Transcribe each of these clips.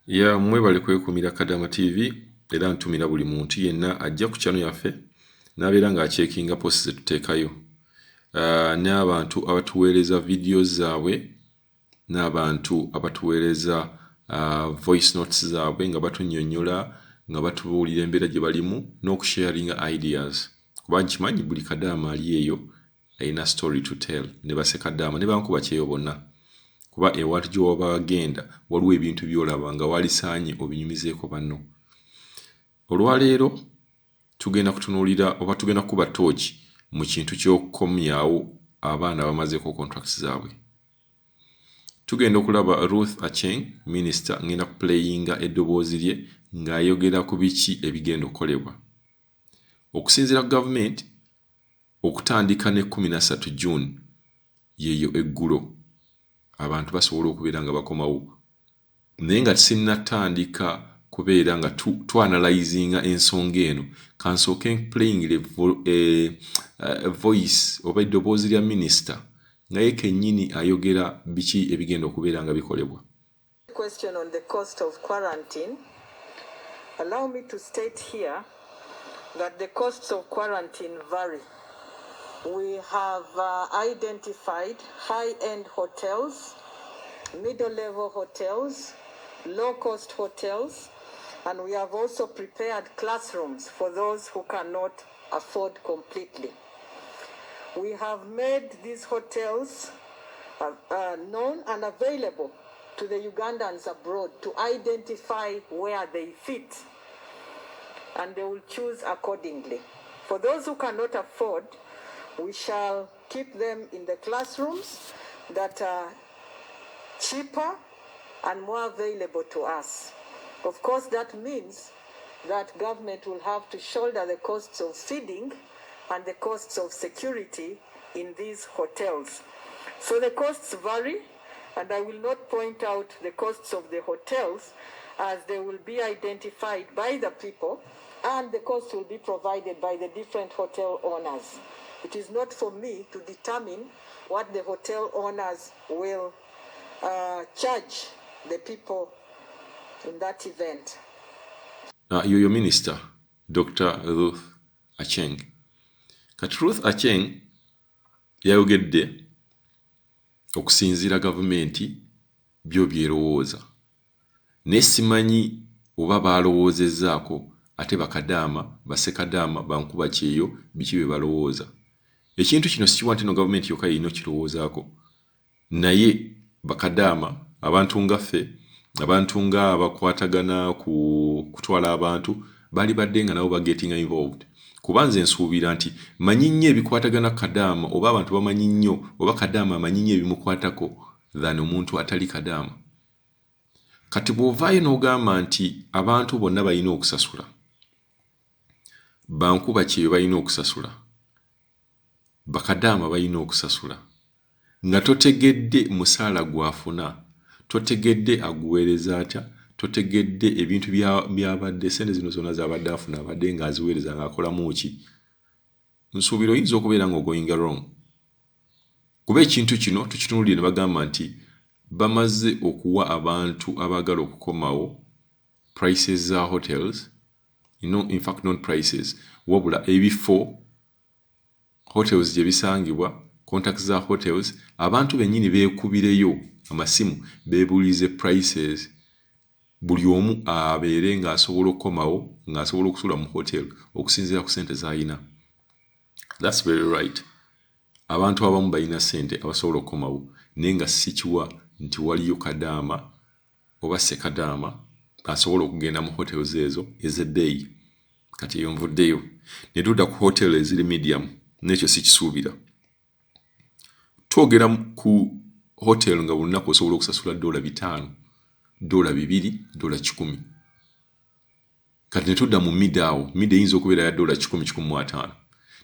Ya mwebale kwekumira Kadaama TV era ntumira buli muntu yenna ajja ku channel yaffe nabeera nga checkinga posts zetuteekayo. N'abantu abatuweereza videos zaabwe n'abantu abatuweereza voice notes zaabwe nga batunnyonnyola nga batubuulira embeera gye balimu n'okusharinga ideas. Kuba nkimanyi Buli Kadaama ali eyo alina story to tell ne Ssekadaama ne bankuba kyeyo bonna. Kuba ewantu gye waba wagenda waliwo ebintu by'olaba nga walisaanye obinyumizeeko banno. Olwaleero tugenda kutunuulira oba tugenda kuba tooki mu kintu ky'okukomyawo abaana bamazeeko contracts zaabwe. Tugenda okulaba Ruth Aceng, minisita, ngenda kuplayinga eddoboozi lye ng'ayogera ku biki ebigenda okukolebwa. Okusinziira ku gavumenti, okutandika ne 13 June yeeyo eggulo abantu basobola okubeera nga bakomawo. Naye nga sinnatandika kubeera nga twanalizinga ensonga eno, kansooke playing voice oba eddoboozi lya minisita nga ye kennyini ayogera biki ebigenda okubeera nga bikolebwa. Question on the cost of quarantine. Allow me to state here that the costs of quarantine vary. We have identified high-end hotels, middle-level hotels, low-cost hotels, and we have also prepared classrooms for those who cannot afford completely. We have made these hotels known and available to the Ugandans abroad to identify where they fit, and they will choose accordingly. For those who cannot afford, we shall keep them in the classrooms that are cheaper and more available to us. Of course, that means that government will have to shoulder the costs of feeding and the costs of security in these hotels. So the costs vary, and I will not point out the costs of the hotels as they will be identified by the people, and the cost will be provided by the different hotel owners. It is not for me to determine what the hotel owners will charge the people in that event. Your Minister, Dr. Ruth Aceng. Kati Ruth Aceng yayogedde okusinziira gavumenti byo byerowooza. Ne simanyi oba balowoozezzaako ate Bakadaama, Ssekadaama bankuba kyeyo biki bye balowooza. Ekintu kino sikiwa nti no gavumenti yokka yina okirowoozaako. Naye Bakadaama, abantu nga ffe, abantu nga abakwatagana ku kutwala abantu, bali badde nga nabo bagetinga involved. Kuba nze nsuubira nti manyi nnyo ebikwatagana Kadaama oba abantu bamanyi nnyo oba Kadaama amanyi nnyo ebimukwatako than omuntu atali Kadaama. Kati bw'ovaayo n'ogamba nti abantu bonna balina okusasula, bankuba kyeyo balina okusasula, Bakadaama balina okusasula, nga totegedde musaala gwafuna, totegedde aguweereza atya, totegedde ebintu byabadde sente zino zonna z'abadde afuna abadde ng'aziweereza ng'akolamu ki. Nsuubira oyinza okubeera ng'ogoyinga wrong. Kuba ekintu kino tukitunulire ne bagamba nti bamaze okuwa abantu abaagala okukomawo prices za hotels, in fact not prices, wabula ebifo hotels gye bisangibwa, contacts za hotels, abantu bennyini beekubireyo amasimu beebuulize prices, buli omu abeere ng'asobola okukomawo ng'asobola okusula mu hotel okusinziira ku ssente z'alina. That's very right. Abantu abamu balina ssente abasobola okukomawo, naye nga sikiwa nti waliyo Kadaama oba Ssekadaama asobola okugenda mu hotels ezo ez'ebbeeyi. Kati eyo nvuddeyo ne tudda ku hotel eziri medium, n'ekyo sikisuubira. Twogera ku hotel nga buli lunaku osobola okusasula $5, $2, $10. Kati ne tudda mu mid awo, mid eyinza okubeera ya $10, $15.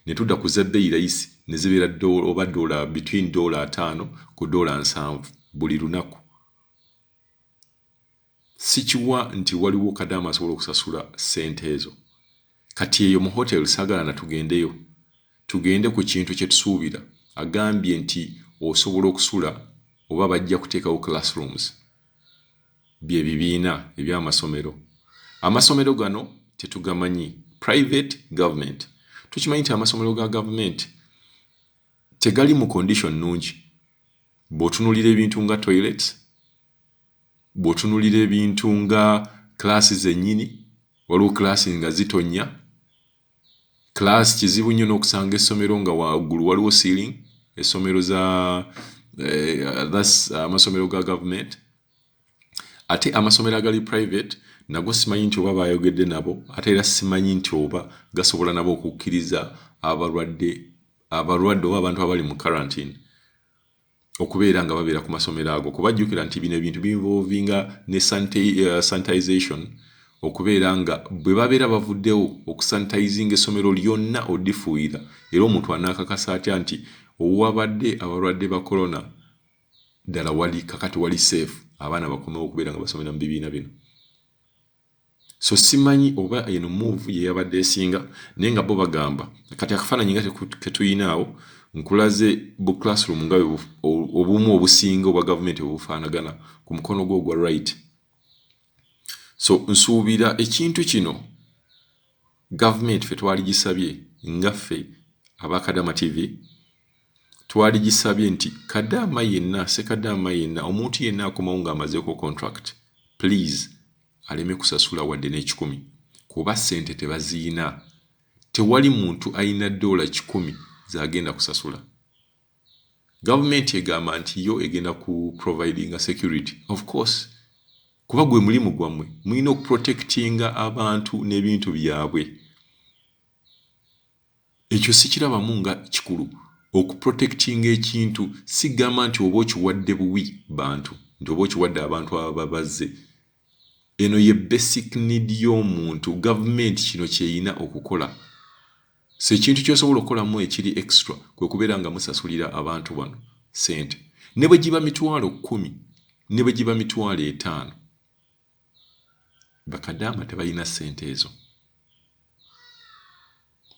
Ne tudda ku zebbeeyi layisi ne zibeera oba between $5 ku $7 buli lunaku. Sikiwa nti waliwo Kadaama asobola okusasula ssente ezo. Kati eyo mu hotel saagala na tugendeyo. Tugende ku kintu kye tusuubira. Agambye nti osobola okusula oba bajja kuteekawo classrooms. bye bibiina eby'amasomero. Amasomero gano tetugamanyi. Private government. Tukimanyi nti amasomero ga government tegali mu condition nnungi. Bw'otunuulira ebintu nga toilets, bw'otunuulira ebintu nga classes ennyini, waliwo class nga zitonnya. Class kizibu nnyo n'okusanga essomero nga waggulu waliwo ceiling, essomero za amasomero ga government. Ate amasomero agali private nago simanyi nti oba bayogedde nabo, ate era simanyi nti oba gasobola nabo okukkiriza abalwadde oba abantu abali mu quarantine okubeera nga babeera ku masomero ago. Kubajjukira nti bino ebintu binvolvinga ne sanitization, okubeera nga bwe babeera bavuddewo okusanitizinga essomero lyonna odifuuyira, era omuntu anaakakasa atya nti owabadde abalwadde ba corona ddala wali kakati wali safe, abaana bakomewo okubeera nga basomera mu bibiina bino. So simanyi oba eno move ye yabadde esinga, naye nga bo bagamba kati akafaananyi nga ketuyinaawo nkulaze bu classroom nga obumu obusinga obwa gavumenti obufaanagana ku mukono gwo ogwa right. So nsuubira ekintu kino gavumenti ffe twali gisabye ngaffe aba Kadaama TV, twali gisabye nti Kadaama yenna, Ssekadaama yenna, omuntu yenna akomawo ng'amazeeko contract, please aleme kusasula wadde n'ekikumi, kuba ssente tebaziina. Tewali muntu ayina $100 z'agenda kusasula. Gavumenti egamba nti yo egenda ku providinga security. Of course, kuba gwe mulimu gwammwe, mulina okuprotectinga abantu n'ebintu byabwe. Ekyo sikirabamu nga kikulu. Okuprotectinga ekintu sigamba nti oba okiwadde buwi bantu, nti oba okiwadde abantu ababazze. Eno ye basic need y'omuntu. Gavumenti kino kyeyina okukola. So ekintu ky'osobola okukolamu ekiri extra kwe kubeera nga musasulira abantu bano ssente. Ne bwe giba $10,000, ne bwe giba $5,000, bakadaama tebalina ssente ezo.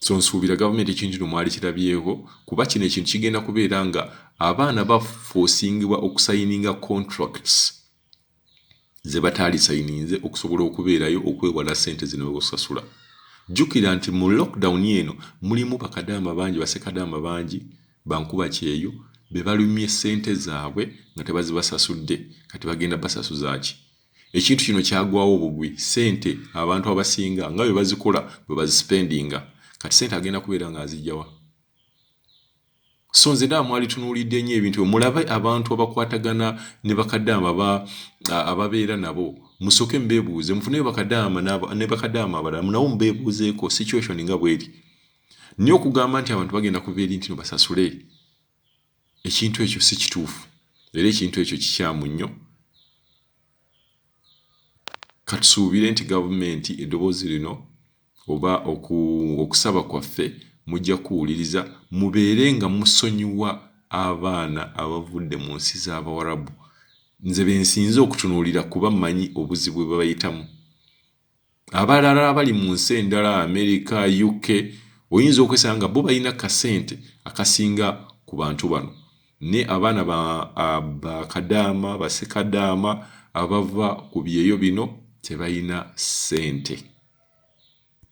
So nsuubira gavumenti ekintu kino mwali kirabyeko, kuba kino ekintu kigenda kubeera nga abaana bafoosingibwa okusayininga contracts ze bataali sayininze okusobola okubeerayo okwewala ssente zino okusasula. Jjukira nti mu lockdown eno mulimu bakadaama bangi, bassekadaama bangi bankuba kyeyo be balumye ssente zaabwe nga tebazibasasudde, kati bagenda basasuza ki? Ekintu kino kyagwawo bugwi. Ssente abantu abasinga nga bwe bazikola bwe bazispendinga, kati ssente agenda kubeera nga azijjawa. So nze ddala mwali tunuulidde nnyo ebintu, mulabe abantu abakwatagana ne bakadaama ababeera nabo, musooke mbeebuuze, mufuneyo bakadaama ne bakadaama abalala, nabo mubeebuuzeeko situation nga bw'eri. Naye okugamba nti abantu bagenda kubeera nti basasule, ekintu ekyo si kituufu, era ekintu ekyo kikyamu nnyo. Katusuubire nti gavumenti eddoboozi lino oba okusaba kwaffe mujja kuwuliriza, mubeere nga musonyiwa abaana abavudde mu nsi z'Abawarabu. Nze bensinze okutunuulira kuba mmanyi obuzibu bwe bayitamu. Abalala abali mu nsi endala, America, UK, oyinza okwesanga nga bo balina kasente akasinga ku bantu bano. Ne abaana ba Kadaama, ba Ssekadaama abava ku byeyo bino tebalina ssente.